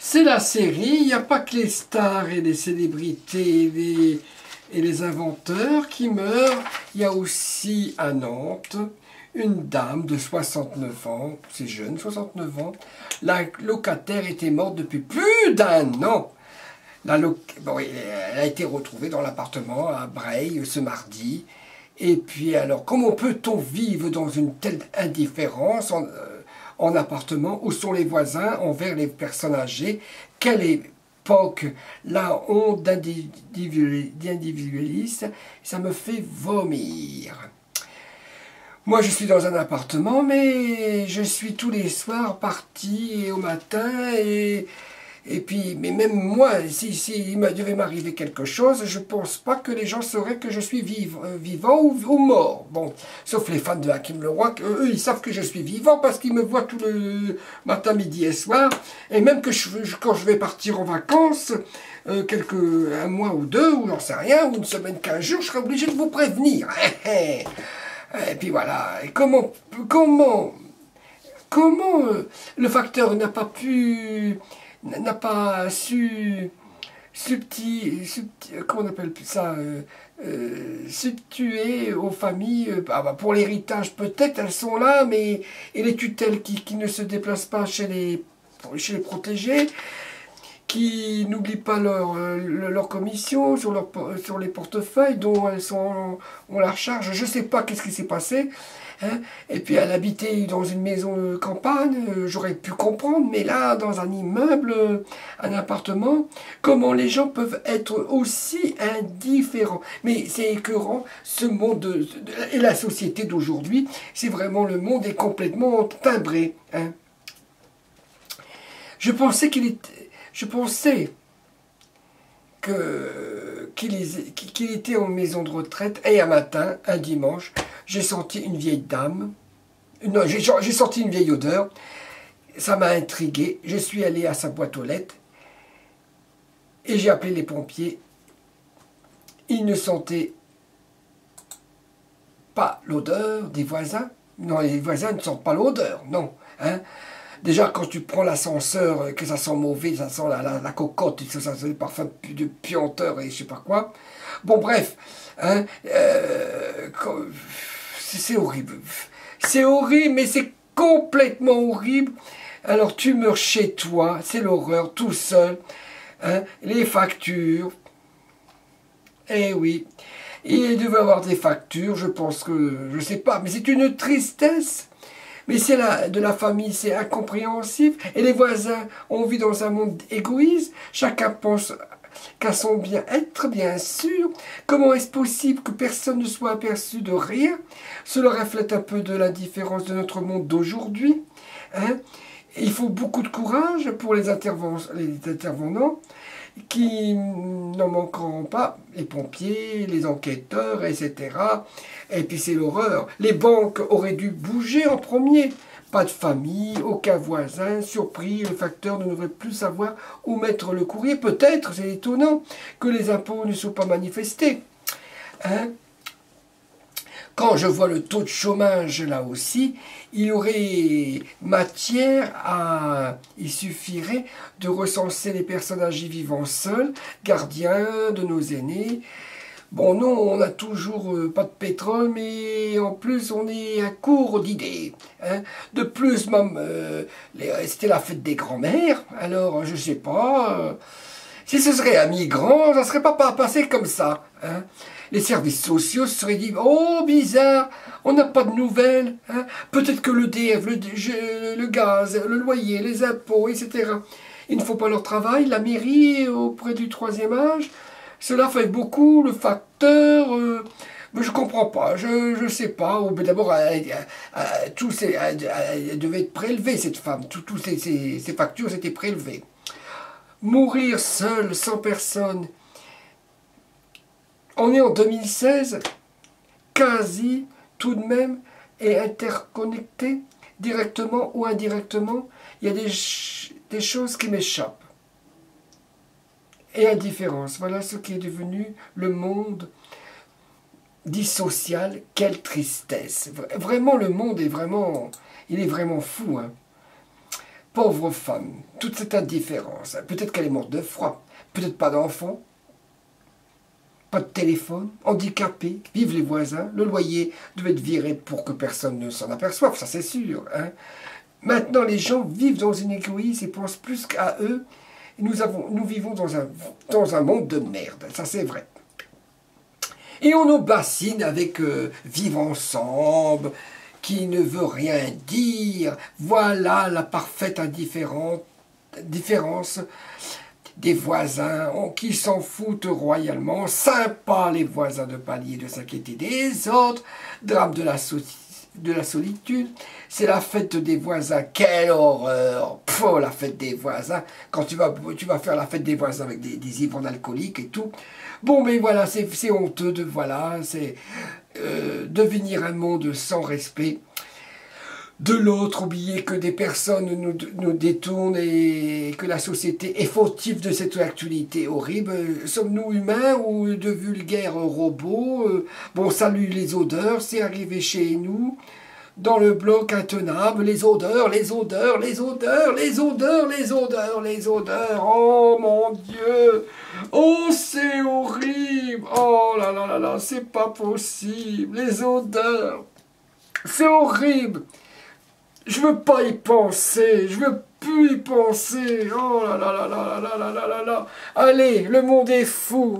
C'est la série, il n'y a pas que les stars et les célébrités et les inventeurs qui meurent. Il y a aussi à Nantes une dame de 69 ans, c'est jeune, 69 ans. La locataire était morte depuis plus d'un an. Bon, elle a été retrouvée dans l'appartement à Breil ce mardi. Et puis alors, comment peut-on vivre dans une telle indifférence en appartement? Où sont les voisins envers les personnes âgées? Quelle époque? La honte d'individualiste, ça me fait vomir. Moi, je suis dans un appartement, mais je suis tous les soirs parti au matin et puis, mais même moi, si il devait m'arriver quelque chose, je pense pas que les gens sauraient que je suis vivant ou mort. Bon, sauf les fans de Hakim Leroy, eux, ils savent que je suis vivant parce qu'ils me voient tout le matin, midi et soir. Et même que quand je vais partir en vacances, un mois ou deux, ou j'en sais rien, ou une semaine, 15 jours, je serai obligé de vous prévenir. Et puis voilà. Et comment le facteur n'a pas comment on appelle ça, substituer aux familles, pour l'héritage peut-être, elles sont là, mais et les tutelles qui ne se déplacent pas chez les protégés, qui n'oublient pas leur commission sur les portefeuilles dont ont la charge. Je ne sais pas qu'est-ce qui s'est passé. Hein. Et puis elle habitait dans une maison de campagne, j'aurais pu comprendre, mais là, dans un immeuble, un appartement, comment les gens peuvent être aussi indifférents? Mais c'est écœurant, ce monde, et la société d'aujourd'hui, c'est vraiment, le monde est complètement timbré. Hein. Je pensais qu'il était en maison de retraite, et un matin, un dimanche, j'ai senti une vieille dame, non, j'ai senti une vieille odeur, ça m'a intrigué, je suis allé à sa boîte aux lettres, et j'ai appelé les pompiers. Ils ne sentaient pas l'odeur des voisins, non, les voisins ne sentent pas l'odeur, non, hein. Déjà, quand tu prends l'ascenseur, que ça sent mauvais, ça sent la cocotte, ça sent des parfums de puanteur et je sais pas quoi. Bon, bref, hein, c'est horrible. C'est horrible, mais c'est complètement horrible. Alors, tu meurs chez toi, c'est l'horreur, tout seul. Hein, les factures. Eh oui, il devait avoir des factures, je pense que, je sais pas, mais c'est une tristesse. Mais c'est de la famille, c'est incompréhensible. Et les voisins, on vit dans un monde égoïste. Chacun pense qu'à son bien-être, bien sûr. Comment est-ce possible que personne ne soit aperçu de rien? Cela reflète un peu de l'indifférence de notre monde d'aujourd'hui. Hein? Il faut beaucoup de courage pour les intervenants qui n'en manqueront pas, les pompiers, les enquêteurs, etc. Et puis c'est l'horreur. Les banques auraient dû bouger en premier. Pas de famille, aucun voisin, surpris, le facteur ne devrait plus savoir où mettre le courrier. Peut-être, c'est étonnant, que les impôts ne sont pas manifestés. Hein? Quand je vois le taux de chômage là aussi, il y aurait matière à... Il suffirait de recenser les personnes âgées vivant seules, gardiens de nos aînés. Bon, non, on n'a toujours pas de pétrole, mais en plus on est à court d'idées. Hein. De plus, c'était la fête des grands-mères, alors je sais pas... si ce serait un migrant, ça ne serait pas passé comme ça. Hein. Les services sociaux se seraient dit « Oh, bizarre, on n'a pas de nouvelles. Hein. Peut-être que l'EDF, le gaz, le loyer, les impôts, etc. Ils ne font pas leur travail. La mairie auprès du troisième âge, cela fait beaucoup. Le facteur... mais je comprends pas, je sais pas. D'abord, elle devait être prélevée, cette femme. Toutes ces factures étaient prélevées. Mourir seul, sans personne. On est en 2016, quasi tout de même est interconnecté, directement ou indirectement. Il y a des choses qui m'échappent. Et indifférence, voilà ce qui est devenu le monde dit social. Quelle tristesse. Vraiment, le monde est vraiment, il est vraiment fou. Hein. Pauvre femme, toute cette indifférence. Peut-être qu'elle est morte de froid, peut-être pas d'enfant, pas de téléphone, handicapé, vivent les voisins, le loyer devait être viré pour que personne ne s'en aperçoive, ça c'est sûr. Hein. Maintenant, les gens vivent dans une égoïsme et pensent plus qu'à eux. Et nous vivons dans un monde de merde, ça c'est vrai. Et on nous bassine avec vivre ensemble, qui ne veut rien dire. Voilà la parfaite différence des voisins qui s'en foutent royalement. Sympa les voisins de palier de s'inquiéter des autres. Drame de la solitude. C'est la fête des voisins. Quelle horreur! Pff, la fête des voisins. Quand tu vas faire la fête des voisins avec des ivrognes alcooliques et tout. Bon, mais voilà, c'est honteux de devenir un monde sans respect de l'autre, oublier que des personnes nous détournent et que la société est fautive de cette actualité horrible. Sommes-nous humains ou de vulgaires robots? Bon, salut les odeurs, c'est arrivé chez nous. Dans le bloc intenable, les odeurs, les odeurs, les odeurs, les odeurs, les odeurs, les odeurs. Oh mon Dieu! Oh, c'est horrible! Oh là là là là, c'est pas possible! Les odeurs! C'est horrible! Je veux pas y penser, je veux plus y penser. Oh là là là là là là là là là. Allez, le monde est fou.